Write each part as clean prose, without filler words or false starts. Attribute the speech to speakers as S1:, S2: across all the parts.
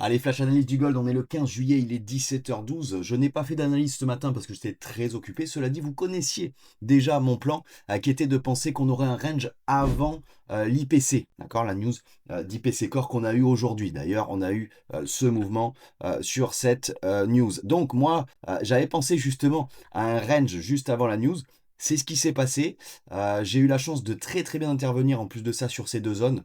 S1: Allez, flash analyse du gold, on est le 15 juillet, il est 17h12. Je n'ai pas fait d'analyse ce matin parce que j'étais très occupé. Cela dit, vous connaissiez déjà mon plan qui était de penser qu'on aurait un range avant l'IPC, d'accord, la news d'IPC Core qu'on a eu aujourd'hui. D'ailleurs, on a eu ce mouvement sur cette news. Donc moi, j'avais pensé justement à un range juste avant la news. C'est ce qui s'est passé. J'ai eu la chance de très très bien intervenir en plus de ça sur ces deux zones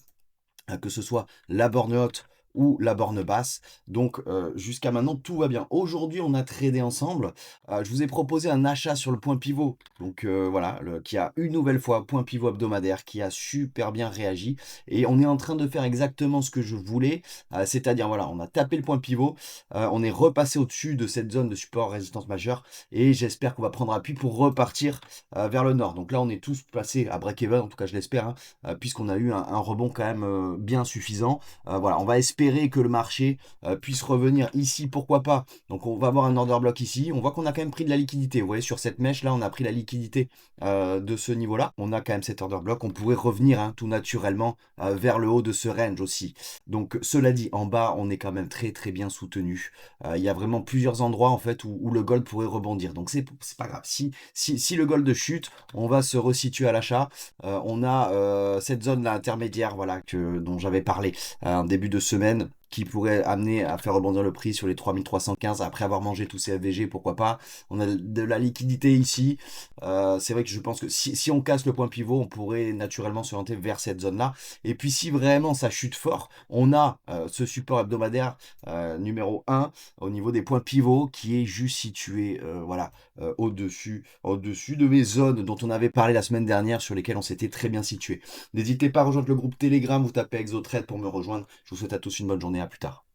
S1: que ce soit la borne haute ou la borne basse. Donc jusqu'à maintenant, tout va bien. Aujourd'hui, on a tradé ensemble. Je vous ai proposé un achat sur le point pivot. Donc voilà, qui a une nouvelle fois point pivot hebdomadaire, qui a super bien réagi. Et on est en train de faire exactement ce que je voulais. C'est-à-dire, voilà, on a tapé le point pivot. On est repassé au-dessus de cette zone de support résistance majeure. Et j'espère qu'on va prendre appui pour repartir vers le nord. Donc là, on est tous passés à break-even, en tout cas je l'espère, hein, puisqu'on a eu un rebond quand même bien suffisant. Voilà, on va espérer que le marché puisse revenir ici, pourquoi pas. Donc on va avoir un order block ici. On voit qu'on a quand même pris de la liquidité. Vous voyez, sur cette mèche là, on a pris la liquidité de ce niveau-là. On a quand même cet order block. On pourrait revenir hein, tout naturellement vers le haut de ce range aussi. Donc cela dit, en bas, on est quand même très très bien soutenu. Il y a vraiment plusieurs endroits en fait où le gold pourrait rebondir. Donc c'est pas grave. Si le gold chute, on va se resituer à l'achat. On a cette zone là intermédiaire, voilà, dont j'avais parlé en début de semaine, qui pourrait amener à faire rebondir le prix sur les 3315 après avoir mangé tous ces FVG, pourquoi pas. On a de la liquidité ici. C'est vrai que je pense que si on casse le point pivot, on pourrait naturellement se orienter vers cette zone-là. Et puis si vraiment ça chute fort, on a ce support hebdomadaire numéro 1 au niveau des points pivots qui est juste situé voilà, au-dessus de mes zones dont on avait parlé la semaine dernière, sur lesquelles on s'était très bien situé. N'hésitez pas à rejoindre le groupe Telegram, vous tapez ExoTrade pour me rejoindre. Je vous souhaite à tous une bonne journée, à plus tard.